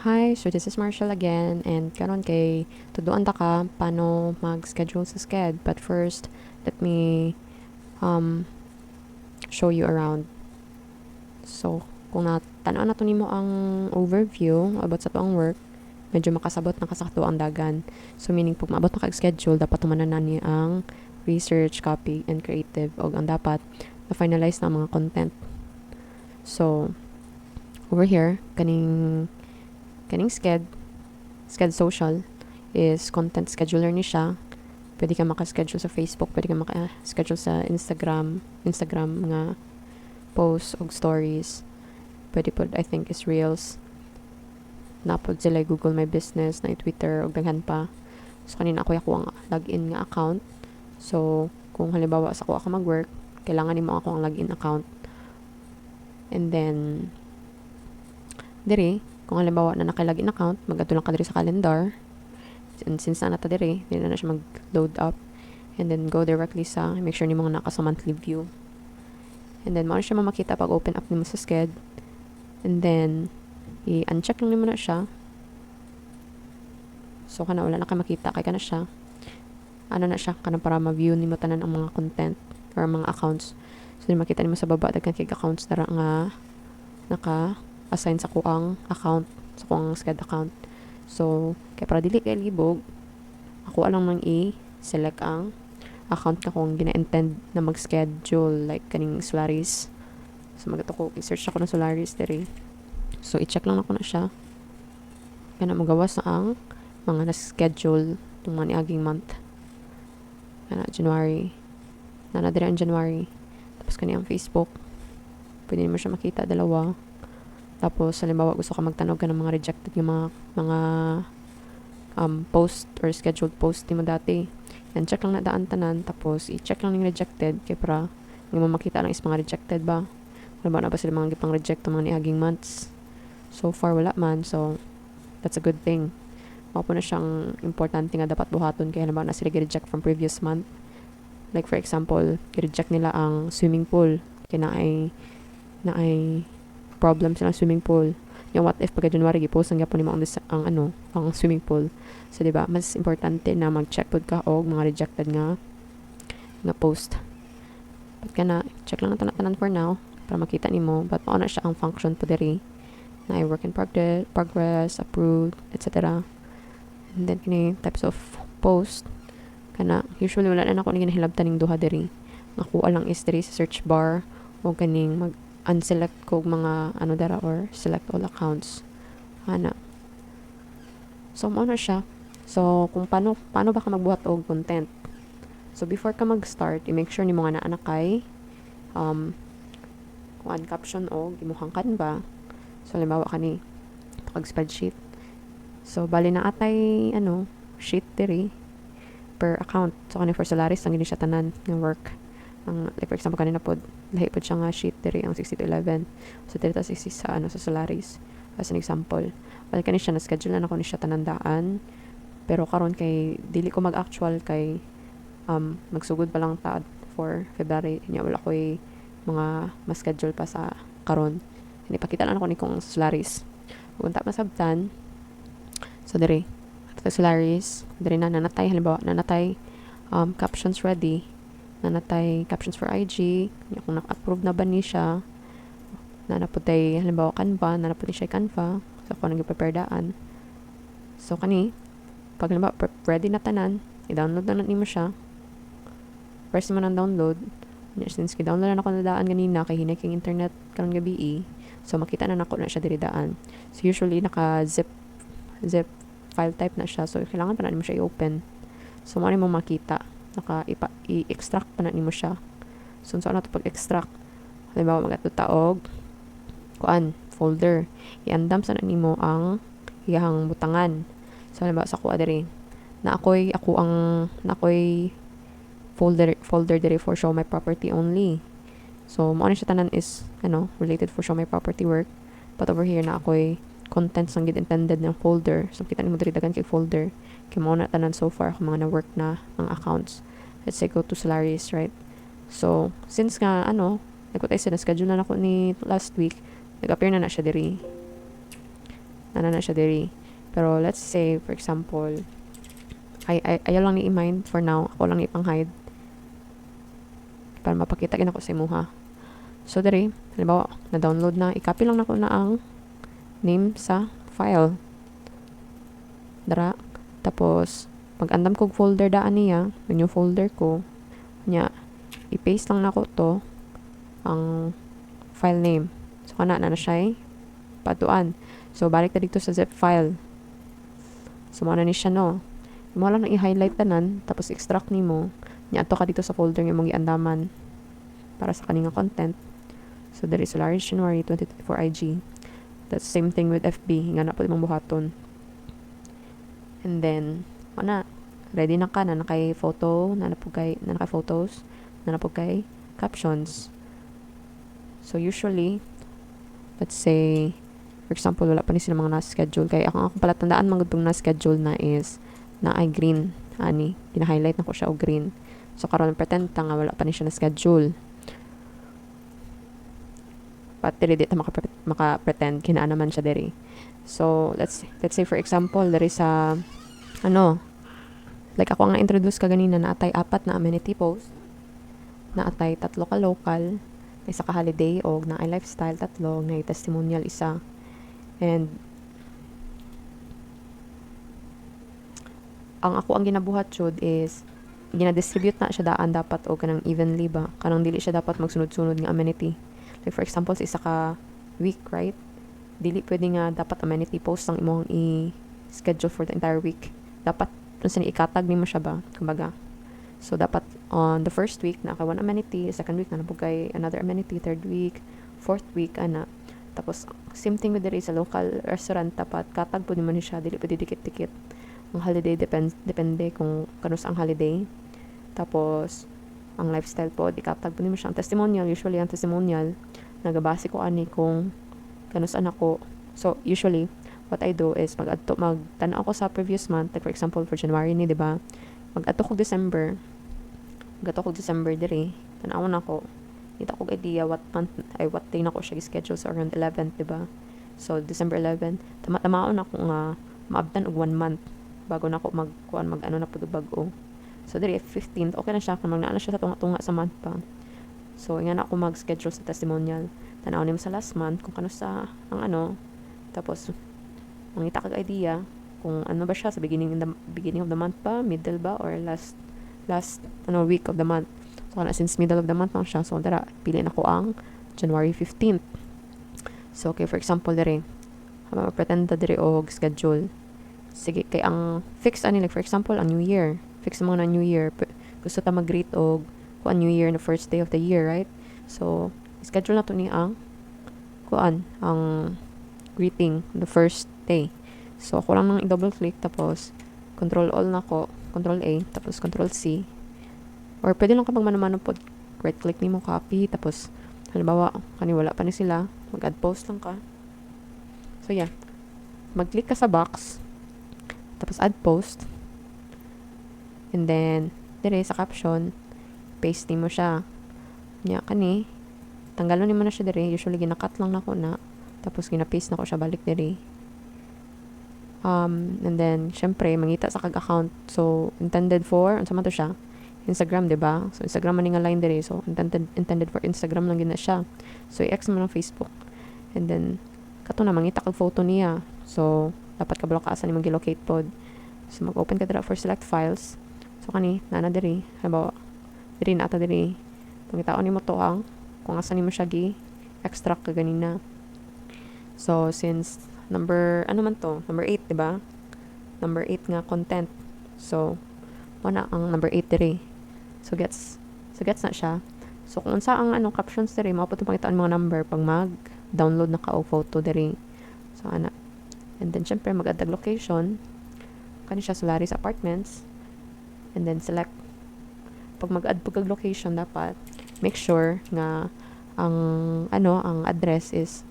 Hi, so this is Marshall again, and karon kay tuduan ta ka paano mag-schedule sa sked. But first, let me um, show you around. So, kung tanaw na to nimo ang overview about sa tuang work, medyo makasabot na kasakto ang dagan. So, meaning pag maabot na ka-schedule, dapat tumanan na ni ang research, copy, and creative, o ang dapat na-finalize na mga content. So, over here, kaning sked social is content scheduler ni siya. Pwede ka maka-schedule sa Facebook, pwede ka maka-schedule sa Instagram nga posts o stories. Pwede po, I think, is Reels. Napod sila Google My Business, na Twitter, o daghan pa. So, kanina ako ang login nga account. So, kung halimbawa sa ako mag-work, kailangan mo ako ang login account. And then, dire, kung halimbawa na naka-login account, mag-ato lang ka diri sa calendar. And since na nata dire, hindi na siya mag-load up. And then go directly sa, make sure ni mo naka sa monthly view. And then, maano siya makita pag open up nimo sa sked. And then, i-uncheck lang nimo na siya. So, kana wala na ka makita, kay kana siya. Ano na siya, kana para ma-view nimo tanan ang mga content or mga accounts. So, makita nimo sa baba, daghan kay accounts na nga naka-assign sa kuang account, sa kuang sked account. So, kaya para dili kay libog, ako lang nang i-select ang account na kung gina-intend na mag-schedule, like kaning Solaris. So, i-search ako ng Solaris diri. So, i-check lang ako na siya. Kaya na magawas na ang mga na-schedule itong mga niaging month. Kaya na, January. Diri ang January. Tapos kaniyang Facebook. Pwede mo siya makita, dalawa. Tapos, halimbawa, gusto ka magtanog ka ng mga rejected yung mga post or scheduled post mo dati. And check lang na daan tanan. Tapos, i-check lang yung rejected. Kaya para, hindi mo makita lang is mga rejected ba? Halimbawa na ba sila mga gipang reject mga niaging months? So far, wala man. So, that's a good thing. Mao po na siyang importante nga dapat buhaton. Kaya halimbawa na sila reject from previous month. Like, for example, i-reject nila ang swimming pool. Kaya na ay problem sa swimming pool. Yung what if pagka January gipost ang gyapon nimo ang swimming pool. So diba, mas importante na mag-check pud ka og mga rejected nga post. But kana check lang nato tanan for now para makita nimo but mao na siya ang function po diri na ay work in progress, approved, etc. And then kini types of post kana usually wala na ako ni ginahilabtan ning duha diri. Nakuha lang is diri sa search bar o kaning unselect ko mga dara or select all accounts. Ana. So, mo na siya. So, kung paano ba ka magbuhat og content. So, before ka mag-start, i-make sure ni mo nga na kay kung caption og imuhang Canva. So, halimbawa ka ni pag spreadsheet. So, bali na atay sheet diri per account. So, kani for Solaris, ang gini siya tanan ng work. Like for example kanina pod lahi pod siya nga sheet diri ang 60 to 11 so diri ta sa sa Solaris as an example wala kani siya na schedule na ako ni siya tanandaan pero karon kay dili ko mag-actual kay magsugod pa lang ta for February nya wala koy mga ma-schedule pa sa karon hindi pakita lang ako ni kong Solaris unta masabtan so diri sa Solaris diri na nanatay halimbawa nanatay captions ready nanatay captions for IG kung naka-approve na ba ni siya nanaputay halimbawa Canva nanaputay siya Canva so kung nag-prepare daan so kani pag halimbawa ready na tanan i-download na nimo siya first mo nang download since ki-download na ako na daan ganina kay hinay king internet karon gabi so makita na nako na siya diri daan so usually naka zip file type na siya so kailangan pa na nimo siya i-open so mo makita i-extract pa na nimo siya. So, saan na ito pag-extract? Halimbawa, mag-ato taog folder. I-andam sa na nimo ang iyang butangan. So, halimbawa, sa kuha diri na ako'y folder diri for show my property only. So, mo siya tanan is, related for show my property work. But over here na ako'y contents ang intended ng folder. So, kita nimo diri dagan kay folder. Kaya mo na tanan so far kung mga na-work na ang accounts. Let's say, go to Solaris, right? So, since nga, nagkutay siya, na-schedule na ako ni last week, nag-appear na siya diri. ana na siya diri. Pero let's say for example, ayaw lang ni i-mind for now, ako lang ipang-hide para mapakita gina ko sa imuha. So diri, halimbawa, na-download na, i-copy lang nako na ang name sa file. Dara, tapos pag-andam kog folder daan niya, yung folder ko, nya i-paste lang nako to ang file name. So kana na siya patuan. So balik ta dito sa zip file. So mo na ni siya no. Mo lang i-highlight tanan tapos extract nimo. Nya ato ka dito sa folder nga imong giandaman para sa kaninga content. So there is Solaris January 2024 IG. That's same thing with FB nga na pud imong buhaton. And then ana ready na ka na nakay photo, na napugay na nakay photos, na napugay captions. So usually let's say for example wala pa ni sila mga na-schedule kay ako pala tandaan mga itong na-schedule na is na ay green ani gina-highlight na ko siya og green. So karon pretend ta nga wala pa ni siya na-schedule. But dili di ta maka-pretend kina naman siya diri. So let's say for example there is a like ako nga introduce ka ganina na atay 4 na amenity post, na atay 3 ka local, na isa ka holiday og na ay lifestyle 3, na ay testimonial 1. And ang ako ang ginabuhat jud is gina-distribute na siya daan dapat o kanang evenly ba, kanang dili siya dapat magsunod-sunod nga amenity. Like for example sa isa ka week, right, dili pwede nga dapat amenity post ang imong i-schedule for the entire week. Dapat kung saan ikatag nimo siya ba, kumbaga. So dapat on the first week na ka one amenity, second week na napugay another amenity, third week, fourth week ana. Tapos same thing with the sa local restaurant, dapat katag pud nimo ni siya, dili pwede dikit-dikit. Ang holiday depende kung kanus ang holiday. Tapos ang lifestyle po ikatag pud nimo siya. Ang testimonial, usually ang testimonial nagabase ko ani kung kanus anak ko. So usually what I do is magtan-aw ko sa previous month, like for example for January ni, di ba? Mag-ato ko December diri. Tan-aw na ko. Kita ko idea what day na ko siya schedule sa around 11th, di ba? So December 11, tama-tamaon ako nga maabtan og 1 month bago na ako mag-ano na pud bag-o. So diri 15th okay na siya kung magnaana siya sa tunga-tunga sa month pa. So nga na ako mag-schedule sa testimonial. Tan-aw nimo sa last month kung kano sa ang tapos mangita kag idea kung ano ba siya sa beginning of the month ba, middle ba, or last week of the month. So kana since middle of the month lang siya, so dara pili na ko ang January 15th. So okay, for example diri pretend ta diri og schedule. Sige kay ang fix ani, like for example ang New Year, fix mo na New Year, gusto ta mag-greet og kuan New Year na first day of the year, right? So schedule na to ni ang greeting the first day. So ako lang nang i-double click tapos control all na ko, control A tapos control C, or pwede lang kapag mano-mano po right click nimo copy, tapos halimbawa kani wala pa ni sila, mag-add post lang ka. So yeah, mag-click ka sa box tapos add post, and then dire sa caption paste nimo siya nya kani, tanggalon nimo na siya dire. Usually gina-cut lang nako na tapos gina-paste nako siya balik dire. And then syempre mangita sa kag account, so intended for unsa man to siya, Instagram, diba? So Instagram man nga line dire, so intended for Instagram lang gina siya. So i-ex mo ng Facebook, and then kato na mangita kag photo niya, so dapat kabalo ka asa nimo gi-locate pod. So mag-open ka dira for select files. So kani nana dire, halimbawa dire na ata dire, pangitaon nimo to ang kung asa nimo siya gi-extract ka ganina. So since number 8, diba? Number 8 nga content. So wala ang number 8 dire. So gets na siya. So kung unsa ang captions dire, mao pud pangitaan mga number pag mag-download na ka og photo dire. So ana. And then syempre mag-add location. Kani siya Solaris Apartments. And then select. Pag mag-add pag location, dapat make sure nga ang address is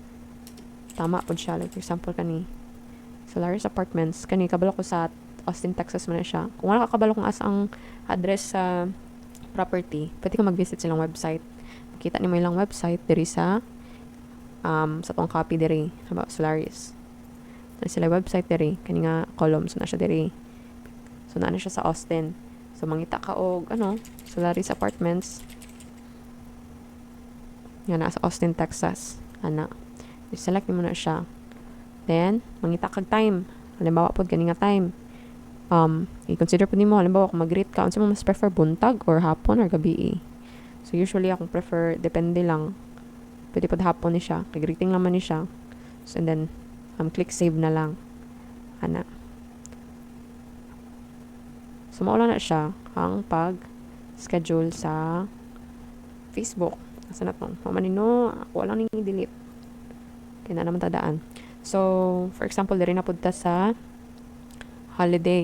tama pod siya. Like for example kani Solaris Apartments, kani kabalo ko sa Austin, Texas man na siya. Kung wala ka kabalo kung asa ang address sa property, pwede ka mag-visit silang website. Makita nimo ilang website diri sa tong copy diri about Solaris. sila website diri kani nga columns na siya diri. So na siya sa Austin. So mangita ka og Solaris Apartments nga na sa Austin, Texas. I-select mo na siya. Then mangita kag time. Halimbawa pod kani nga time. I-consider po nimo halimbawa kung mag-rate ka unsa mo mas prefer buntag or hapon or gabi. So usually akong prefer depende lang. Pwede pod hapon ni siya. Kay rating naman ni siya. So and then click save na lang. So maula na siya ang pag-schedule sa Facebook. Asa na tong? Mamanino, ako lang ning delete. Kaya na naman tadaan. So, for example, diri na punta sa holiday.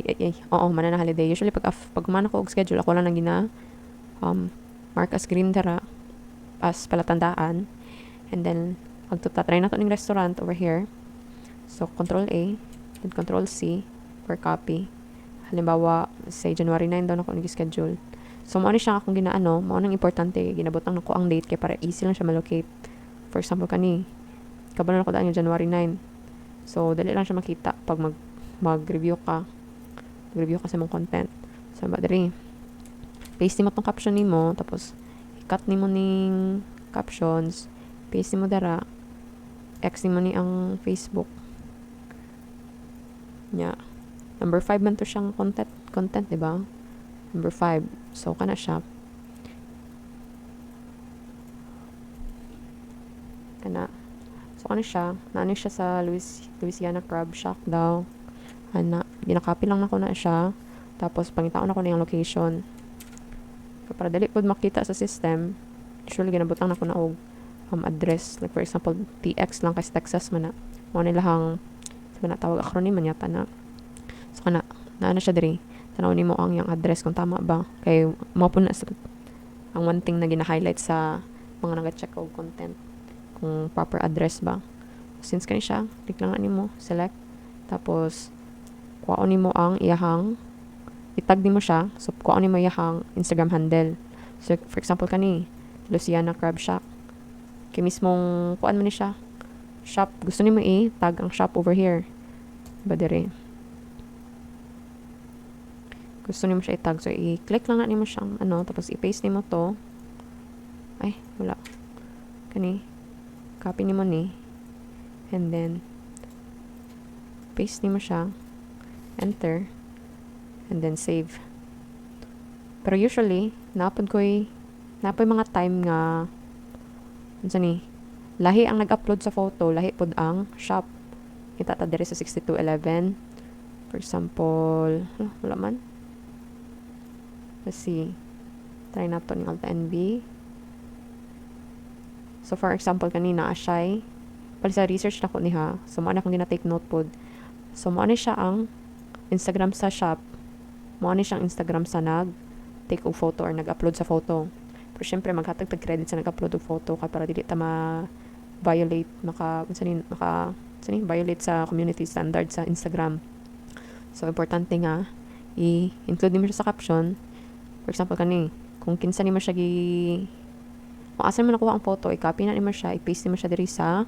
Oo, mana na holiday. Usually, pag mana ko og schedule, ako lang nang mark as green dara as palatandaan. And then, try na to ning restaurant over here. So, Control A, then Control C for copy. Halimbawa, say January 9 daw na ako nag-schedule. So, mo siya akong ginaano, mo nang importante, ginabutang nako ang date kay para easy lang siya malocate. For example, kabalo na ko daan yung January 9. So, dali lang siya makita pag mag-review ka. Mag-review ka sa mong content. So, dali, paste mo tong caption nimo, tapos, i-cut nimo ning captions, paste mo dara, X nimo ni ang Facebook. Yeah. Number 5 man to siyang content, diba? Number 5. So, kana siya. So, kana siya. Naano siya sa Louisiana Crab Shack daw. Ginakopy lang na ko na siya. Tapos, pangitaon ako na yung location. So, para dali po makita sa system, usually ginabutang na ko na og address. Like, for example, TX lang kasi Texas man na. Mga nilang tawag acronym man yata na. So, naano siya diri. Tanawin mo ang yung address kung tama ba. Kay mo po na ang one thing na gina-highlight sa mga nag-check og content. Kung proper address ba. Since kani siya, click lang na nimo, select. Tapos, kuhaon nimo ang iyahang, itag nimo siya. So, kuhaon nimo iyahang Instagram handle. So, for example, Louisiana Crab Shack. Kaya mismong, kuhaan mo ni siya. Shop. Gusto nimo tag ang shop over here. Ba dire. Gusto nimo siya itag. So, i-click lang na nimo siyang, tapos i-paste nimo to. Ay, wala. Copy nimo ni. And then, paste nimo siya. Enter. And then, save. Pero usually, napod mga time nga, lahi ang nag-upload sa photo, lahi pod ang shop. Itata dire sa 6211. For example, wala man. Let's see. Try na to ng Alta NB. So, for example, kanina, Ashay. Pali sa research na ko niha. So, maana akong gina-take note pod. So, maana siya ang Instagram sa shop. Maana siyang Instagram sa take og photo or nag-upload sa photo. Pero syempre, maghatag-tag credit sa nag-upload og photo kaya para dili ta ma-violate, violate sa community standard sa Instagram. So, importante nga, i-include mo siya sa caption. For example, kung kinsa ni mo siya kung asan mo nakuha ang photo, i-copy na ni mo siya, i-paste mo siya diri sa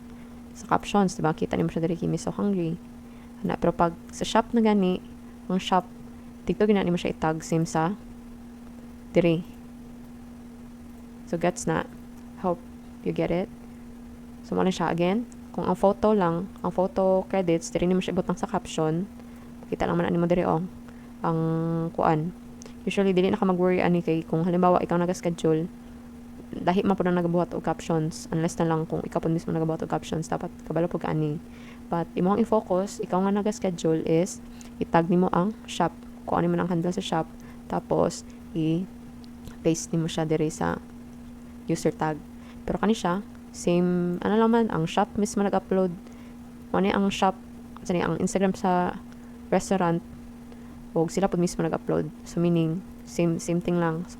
captions, diba? Kita ni mo siya diri, Kimi So Hungry. Pero pag sa shop na gani, ang shop, dito gina ni mo siya i-tag, same sa diri. So, gets na. Hope you get it. So, muna siya again. Kung ang photo credits, diri ni mo siya ibutang sa caption. Kita lang man ni mo diri, ang kuan. Usually, dili na ka mag-worry kay kung halimbawa ikaw nag-schedule, dahil man po na nagabuhat og captions, unless na lang kung ikaw po mismo nagabuhat og captions, dapat kabalo po ka But, imong i-focus, ikaw nga nag-schedule is, itag nimo ang shop, kung ano mo ang handle sa shop, tapos, i-paste nimo siya diri sa user tag. Pero siya, same, ang shop mismo nag-upload, ang shop, ang Instagram sa restaurant, o sila po mismo nag-upload. So, meaning, same thing lang. So,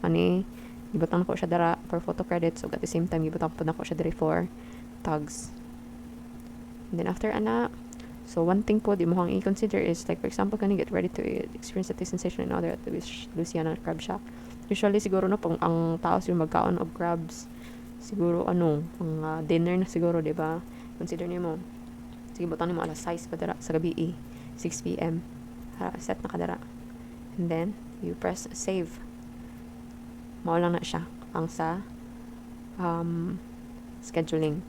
ibutang na ko siya dara for photo credits. So, at the same time, ibutang po na ko siya dara for tags. And then, after so, one thing po, di mo kang i-consider is, like, for example, get ready to experience the taste sensation and other at the Louisiana Crab Shack. Usually, siguro, pag ang tao siguro magkaon of crabs, siguro, dinner na siguro, di ba? Consider niyo mo. sige butang nimo alas 6 pa dira sa gabi 6 p.m. Set na kadara, and then you press save. Mao lang na siya ang sa scheduling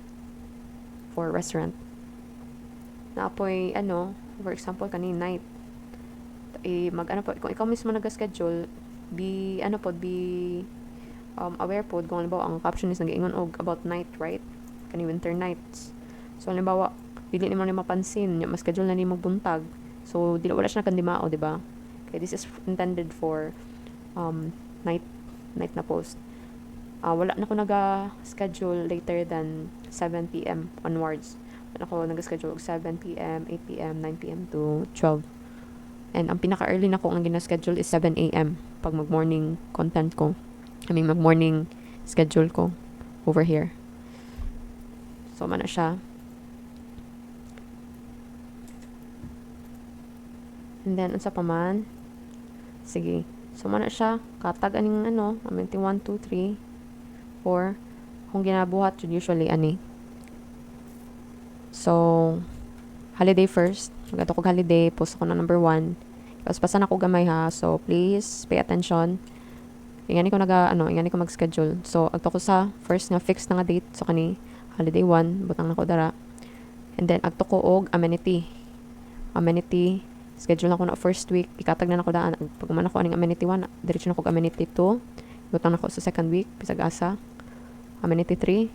for restaurant. Naapoy for example kani night, po kung ikaw mismo nag-schedule, be aware po kung halimbawa ang caption is nag-iingon og about night, right? Kani winter nights. So halimbawa dili nimo ni mapansin mas schedule na nimo buntag, so wala siya kandimao, di ba? Okay, this is intended for night na post. Wala na ko naga-schedule later than 7 p.m. onwards. Wala na ko naga-schedule 7 p.m., 8 p.m., 9 p.m. to 12. And ang pinaka-early na ko ang gina-schedule is 7 a.m. pag mag-morning content ko. Mag-morning schedule ko over here. So, mana siya. And then, unsa pa man. Sige. So, mana siya. Katag aning 1, 2, 3, 4. Kung ginabuhat, usually, So, holiday first. Magato ko holiday. Post ako na number 1. Tapos, pasan ako gamay ha. So, please, pay attention. Ingani ko mag-schedule. So, agto ko sa first nga fixed na nga date. So, kani, holiday 1. Butang na ko dara. And then, agto ko og amenity. Schedule na ko na first week. Ikatag na ko daan. Pag man ako aning amenity 1, diretso na ko amenity 2. Butang na ko sa second week. Bisag asa. Amenity 3.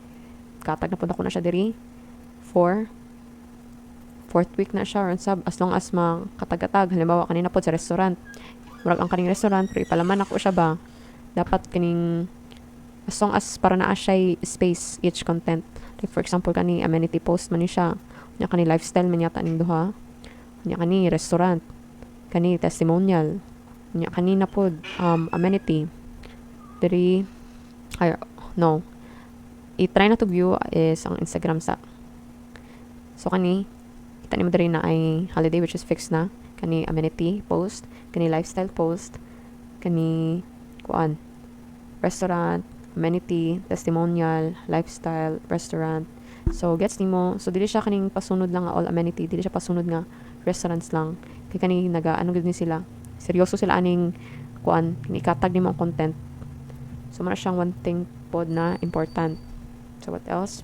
Katag na po na siya diri. 4. Fourth week na siya. As long as makatag-atag. Halimbawa, kanina po sa restaurant. Murag ang kaning restaurant. Pero ipalaman ako siya ba? Dapat kaning as long as para naa siya space each content. Like for example, kani amenity post man ni siya. Nya kani lifestyle man yata ning duha. Nya kani restaurant. Kani testimonial. Nya kani na pod amenity. I-try na to view is ang Instagram sa. So kani kita nimo diri na ay holiday which is fixed na. Kani amenity post, kani lifestyle post, kani restaurant, amenity, testimonial, lifestyle, restaurant. So, gets nimo. So, dili siya kaning pasunod lang all amenity. Dili siya pasunod nga restaurants lang. Kaya kani gud ni sila. Seryoso sila aning ikatag nimo ang content. So, mara siyang one thing pod na important. So, what else?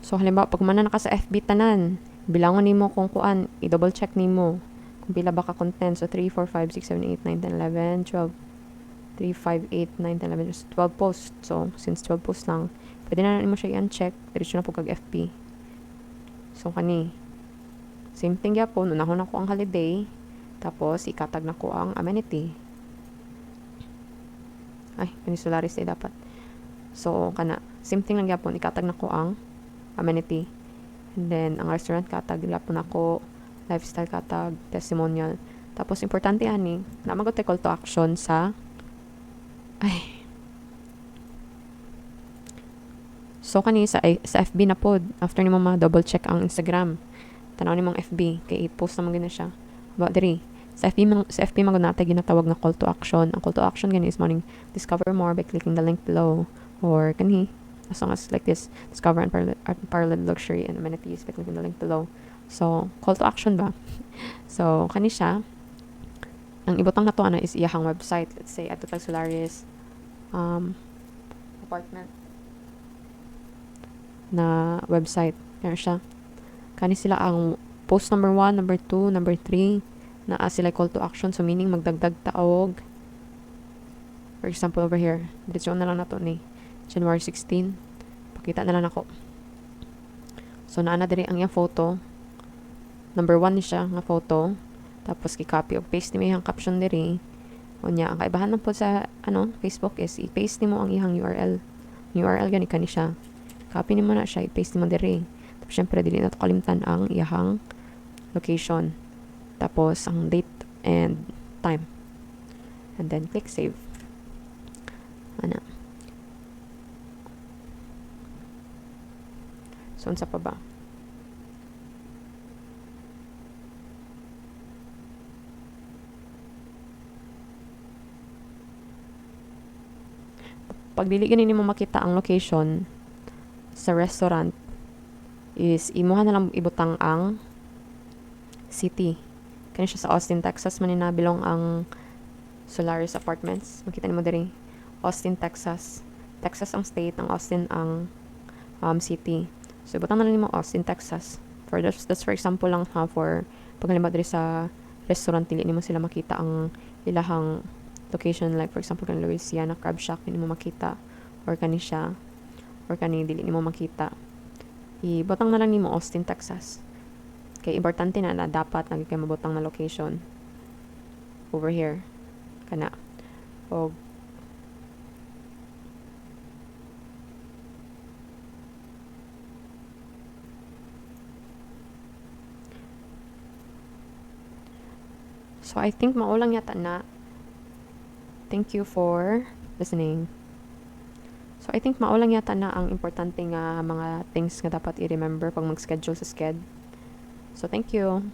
So, halimbawa, pag man na naka sa FB tanan, bilangon nimo kung i-double check nimo kung pila ba ka content. So, 3, 4, 5, 6, 7, 8, 9, 10, 11, 12, 3, 5, 8, 9, 10, 11, just 12 posts. So, since 12 posts lang, pwede na nimo siya i-uncheck. Diretso na po kag FB. So, same thing yapon. Unahon ako ang holiday. Tapos, ikatag na ko ang amenity. Ay, Solaris day dapat. So, same thing lang yapon. Ikatag na ko ang amenity. And then, ang restaurant katag, lapon ako, lifestyle katag, testimonial. Tapos, importante na magot call to action sa So, sa FB na pod, after nimo ma-double check ang Instagram, tanaw nimong FB, kay i-post naman gina siya. About diri, sa FB magod natay ginatawag na call to action. Ang call to action gani is morning, discover more by clicking the link below. Or, as long as like this, discover unparalleled luxury and amenities by clicking the link below. So, call to action ba? So, siya, ang ibutang na to is iyahang website. Let's say, Total Solaris apartment na website. Kaya siya. Sila ang post number 1, number 2, number 3 na sila call to action. So, meaning magdagdag taog. For example, over here. Dito na lang na to ni January 16. Pakita na lang ako. So, naana diri ang iyang photo. Number 1 ni siya nga photo. Tapos, i-copy o paste ni mo yung caption diri. O niya, ang kaibahan lang po sa Facebook is i-paste ni mo ang iyang URL. URL gani siya. Copy ni mo na siya, i-paste ni mo diri. Tapos, syempre, dili na to kalimtan ang iyang location. Tapos, ang date and time. And then, click save. So unsa pa ba? Pag dili gani nimo makita ang location sa restaurant, is imuha na lang ibutang ang city. Kani siya sa Austin, Texas man na bilong ang Solaris Apartments. Makita nimo diri, Austin, Texas. Texas ang state, ang Austin ang city. So ibutang na lang nimo Austin, Texas. That's for example lang ha, for pag halimbawa diri sa restaurant dili nimo sila makita ang ilahang location, like for example kan Louisiana Crab Shack dili mo makita, or kani siya, or kani dili nimo makita. Ibutang na lang nimo Austin, Texas. Kay importante na dapat lagi kay mabutang na location over here kana. Og so I think maulang yata na. Thank you for listening. So I think maulang yata na ang importante nga mga things nga dapat i-remember pag mag-schedule sa sked. So thank you.